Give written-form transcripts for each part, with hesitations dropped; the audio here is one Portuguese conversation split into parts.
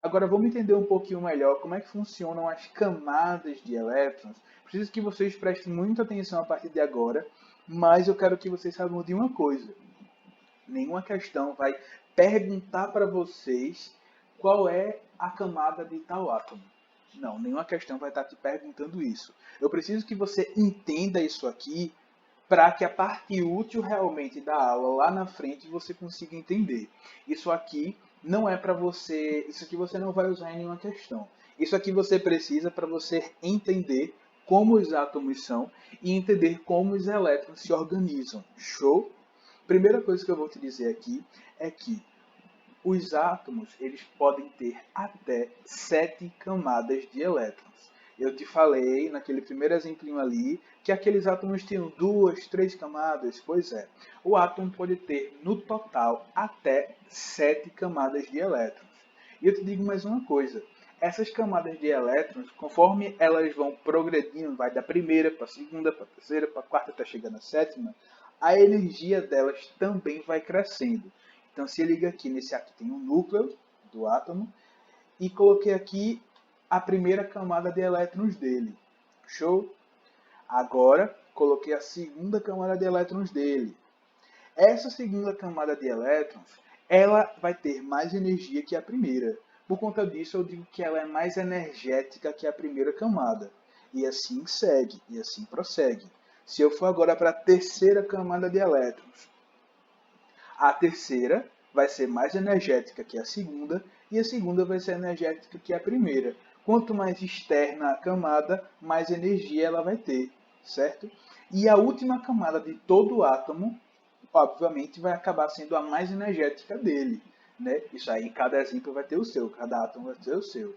Agora vamos entender um pouquinho melhor como é que funcionam as camadas de elétrons. Preciso que vocês prestem muita atenção a partir de agora, mas eu quero que vocês saibam de uma coisa. Nenhuma questão vai perguntar para vocês qual é a camada de tal átomo. Não, nenhuma questão vai estar te perguntando isso. Eu preciso que você entenda isso aqui para que a parte útil realmente da aula lá na frente você consiga entender. Isso aqui não é para você, isso aqui você não vai usar em nenhuma questão. Isso aqui você precisa para você entender como os átomos são e entender como os elétrons se organizam. Show? Primeira coisa que eu vou te dizer aqui é que os átomos eles podem ter até 7 camadas de elétrons. Eu te falei naquele primeiro exemplinho ali que aqueles átomos tinham 2, 3 camadas. Pois é, o átomo pode ter no total até 7 camadas de elétrons. E eu te digo mais uma coisa. Essas camadas de elétrons, conforme elas vão progredindo, vai da primeira para a segunda, para a terceira, para a quarta, até chegar na sétima, a energia delas também vai crescendo. Então, se liga aqui, nesse aqui tem um núcleo do átomo e coloquei aqui a primeira camada de elétrons dele. Show? Agora, coloquei a segunda camada de elétrons dele. Essa segunda camada de elétrons, ela vai ter mais energia que a primeira. Por conta disso, eu digo que ela é mais energética que a primeira camada. E assim segue, e assim prossegue. Se eu for agora para a terceira camada de elétrons, a terceira vai ser mais energética que a segunda e a segunda vai ser energética que a primeira. Quanto mais externa a camada, mais energia ela vai ter, certo? E a última camada de todo o átomo, obviamente, vai acabar sendo a mais energética dele. Né? Isso aí, cada exemplo vai ter o seu, cada átomo vai ter o seu.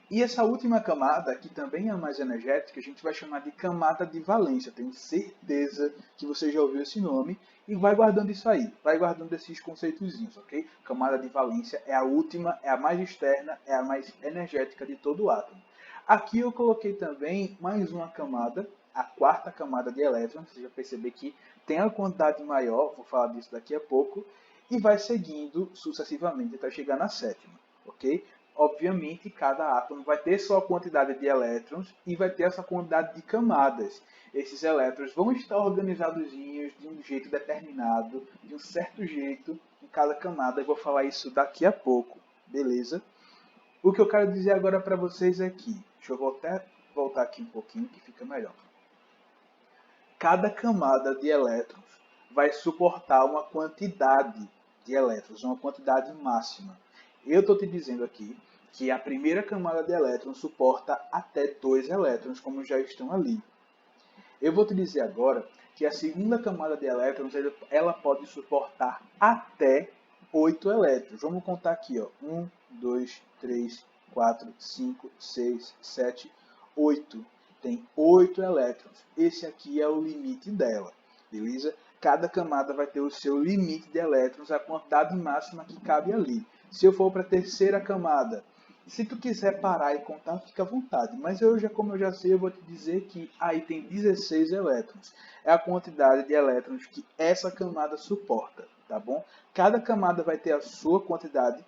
E essa última camada, que também é a mais energética, a gente vai chamar de camada de valência. Tenho certeza que você já ouviu esse nome e vai guardando isso aí, vai guardando esses conceitozinhos, ok? Camada de valência é a última, é a mais externa, é a mais energética de todo o átomo. Aqui eu coloquei também mais uma camada, a quarta camada de elétrons. Você já percebeu que tem uma quantidade maior, vou falar disso daqui a pouco, e vai seguindo sucessivamente até chegar na sétima, ok? Obviamente, cada átomo vai ter sua quantidade de elétrons e vai ter essa quantidade de camadas. Esses elétrons vão estar organizados de um jeito determinado, de um certo jeito, em cada camada. Eu vou falar isso daqui a pouco, beleza? O que eu quero dizer agora para vocês é que, deixa eu voltar aqui um pouquinho que fica melhor. Cada camada de elétrons vai suportar uma quantidade de elétrons, uma quantidade máxima. Eu estou te dizendo aqui que a primeira camada de elétrons suporta até 2 elétrons, como já estão ali. Eu vou te dizer agora que a segunda camada de elétrons ela pode suportar até 8 elétrons. Vamos contar aqui, ó. 1, 2, 3, 4, 5, 6, 7, 8. Tem 8 elétrons. Esse aqui é o limite dela, beleza? Cada camada vai ter o seu limite de elétrons, a quantidade máxima que cabe ali. Se eu for para a terceira camada, se tu quiser parar e contar, fica à vontade. Mas como eu já sei, eu vou te dizer que aí tem 16 elétrons. É a quantidade de elétrons que essa camada suporta, tá bom? Cada camada vai ter a sua quantidade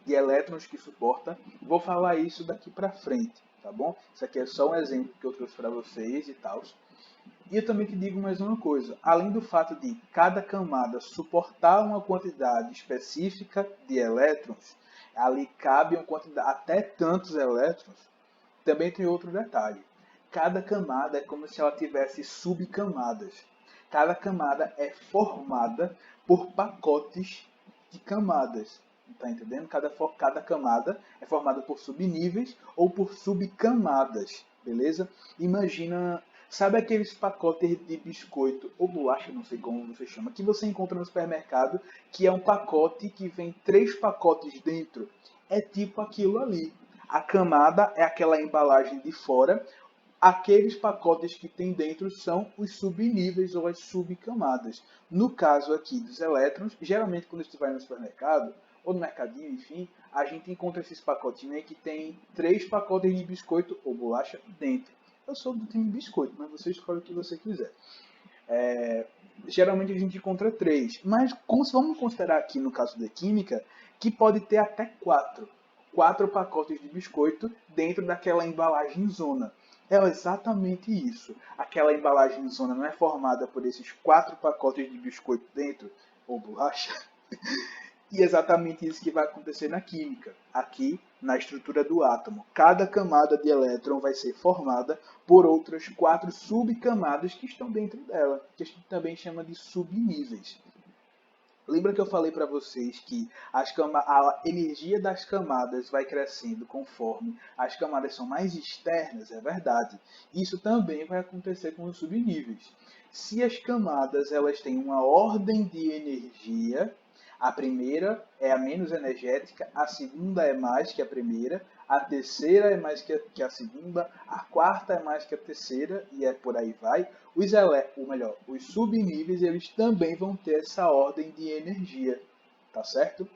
de elétrons que suporta. Vou falar isso daqui para frente, tá bom? Isso aqui é só um exemplo que eu trouxe para vocês e tal. E eu também te digo mais uma coisa. Além do fato de cada camada suportar uma quantidade específica de elétrons, ali cabe uma quantidade, até tantos elétrons, também tem outro detalhe. Cada camada é como se ela tivesse subcamadas. Cada camada é formada por pacotes de camadas. Tá entendendo? Cada camada é formada por subníveis ou por subcamadas. Beleza? Imagina. Sabe aqueles pacotes de biscoito ou bolacha, não sei como você chama, que você encontra no supermercado, que é um pacote que vem 3 pacotes dentro? É tipo aquilo ali. A camada é aquela embalagem de fora. Aqueles pacotes que tem dentro são os subníveis ou as subcamadas. No caso aqui dos elétrons, geralmente quando você vai no supermercado ou no mercadinho, enfim, a gente encontra esses pacotinhos aí que tem 3 pacotes de biscoito ou bolacha dentro. Eu sou do time biscoito, mas você escolhe o que você quiser. Geralmente a gente encontra 3, mas vamos considerar aqui no caso da química que pode ter até 4. 4 pacotes de biscoito dentro daquela embalagem zona. É exatamente isso. Aquela embalagem zona não é formada por esses 4 pacotes de biscoito dentro, ou bolacha. E é exatamente isso que vai acontecer na química, aqui na estrutura do átomo. Cada camada de elétron vai ser formada por outras 4 subcamadas que estão dentro dela, que a gente também chama de subníveis. Lembra que eu falei para vocês que a energia das camadas vai crescendo conforme as camadas são mais externas? É verdade. Isso também vai acontecer com os subníveis. Se as camadas elas têm uma ordem de energia, a primeira é a menos energética, a segunda é mais que a primeira, a terceira é mais que a segunda, a quarta é mais que a terceira, e é por aí vai. Os subníveis eles também vão ter essa ordem de energia, tá certo?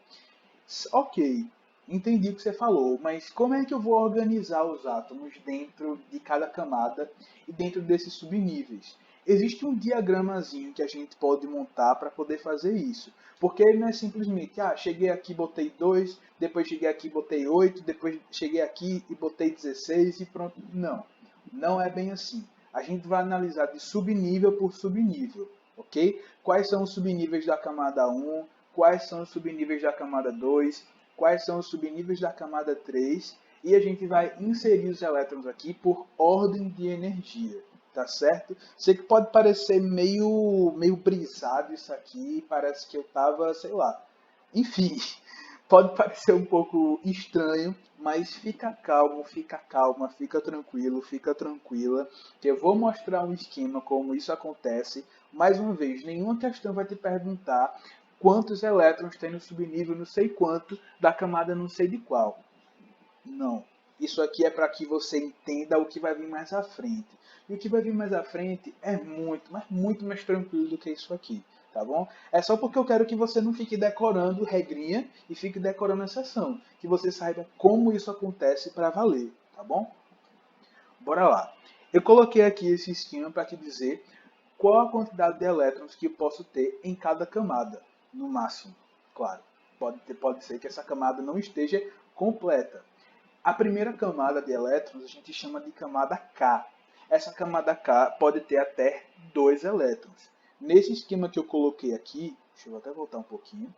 Ok, entendi o que você falou, mas como é que eu vou organizar os átomos dentro de cada camada e dentro desses subníveis? Existe um diagramazinho que a gente pode montar para poder fazer isso. Porque ele não é simplesmente, cheguei aqui e botei 2, depois cheguei aqui e botei 8, depois cheguei aqui e botei 16 e pronto. Não, não é bem assim. A gente vai analisar de subnível por subnível, ok? Quais são os subníveis da camada 1, quais são os subníveis da camada 2, quais são os subníveis da camada 3, e a gente vai inserir os elétrons aqui por ordem de energia, tá certo? Sei que pode parecer meio brisado isso aqui, parece que eu tava, sei lá. Enfim, pode parecer um pouco estranho, mas fica calmo, fica calma, fica tranquilo, fica tranquila, que eu vou mostrar um esquema como isso acontece. Mais uma vez, nenhuma questão vai te perguntar quantos elétrons tem no subnível não sei quanto da camada não sei de qual. Não. Isso aqui é para que você entenda o que vai vir mais à frente. E o que vai vir mais à frente é muito, mas muito mais tranquilo do que isso aqui, tá bom? É só porque eu quero que você não fique decorando regrinha e fique decorando a sessão. Que você saiba como isso acontece para valer, tá bom? Bora lá. Eu coloquei aqui esse esquema para te dizer qual a quantidade de elétrons que eu posso ter em cada camada, no máximo. Claro, pode ser que essa camada não esteja completa. A primeira camada de elétrons a gente chama de camada K. Essa camada K pode ter até 2 elétrons. Nesse esquema que eu coloquei aqui, deixa eu até voltar um pouquinho.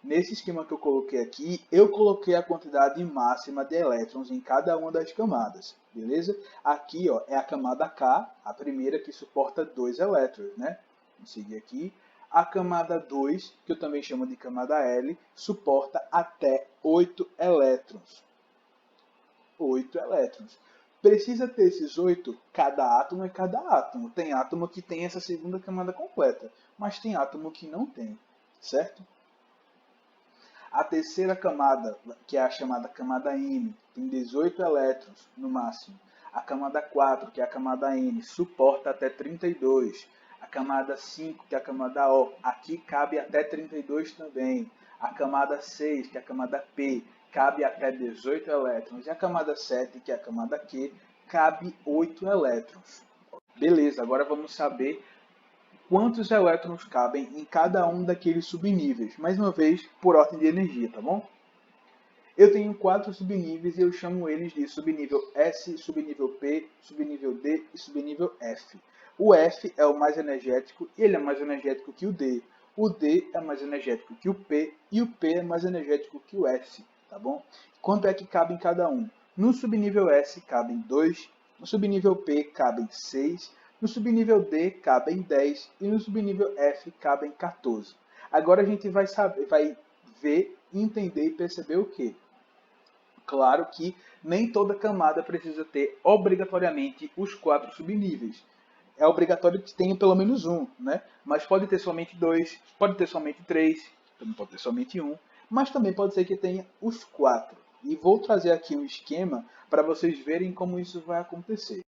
Nesse esquema que eu coloquei aqui, eu coloquei a quantidade máxima de elétrons em cada uma das camadas, beleza? Aqui ó, é a camada K, a primeira que suporta 2 elétrons, né? Vamos seguir aqui. A camada 2, que eu também chamo de camada L, suporta até 8 elétrons. 8 elétrons. Precisa ter esses 8, cada átomo é cada átomo. Tem átomo que tem essa segunda camada completa, mas tem átomo que não tem, certo? A terceira camada, que é a chamada camada M, tem 18 elétrons no máximo. A camada 4, que é a camada N, suporta até 32. A camada 5, que é a camada O, aqui cabe até 32 também. A camada 6, que é a camada P, cabe até 18 elétrons. E a camada 7, que é a camada Q, cabe 8 elétrons. Beleza, agora vamos saber quantos elétrons cabem em cada um daqueles subníveis, mais uma vez por ordem de energia, tá bom? Eu tenho 4 subníveis e eu chamo eles de subnível S, subnível P, subnível D e subnível F. O F é o mais energético e ele é mais energético que o D. O D é mais energético que o P e o P é mais energético que o S, tá bom? Quanto é que cabe em cada um? No subnível S cabem 2, no subnível P cabem 6, no subnível D cabem 10 e no subnível F cabem 14. Agora a gente vai ver, entender e perceber o quê? Claro que nem toda camada precisa ter obrigatoriamente os 4 subníveis. É obrigatório que tenha pelo menos um, né? Mas pode ter somente 2, pode ter somente 3, também pode ter somente um, mas também pode ser que tenha os 4. E vou trazer aqui um esquema para vocês verem como isso vai acontecer.